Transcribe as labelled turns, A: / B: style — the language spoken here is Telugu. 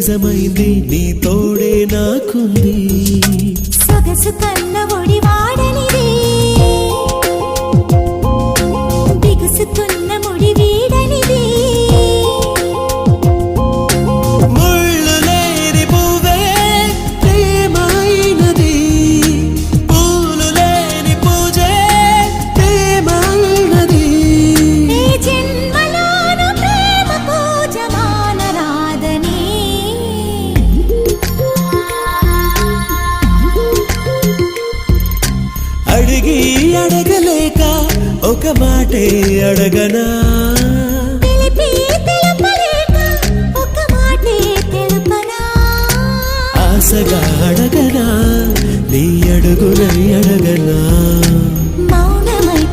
A: నిజమైంది నీ తోడే నాకుంది
B: సొగసు కన్న ఒడి వాడనిది బిగుసుకున్న ముడి వీడనిది
A: ముళ్ళు లేని పువ్వే ప్రేమైనది పూలు లేని పూజే ప్రేమైనది
B: ఈ జన్మలోన ప్రేమ పూజ మానరాదని
A: అడిగి అడగలేక ఒక మాటే అడగనా
B: తెలిపి తెలుపలేక ఒక మాటే తెలుపనా
A: ఆశగా అడగనా నీ అడుగునై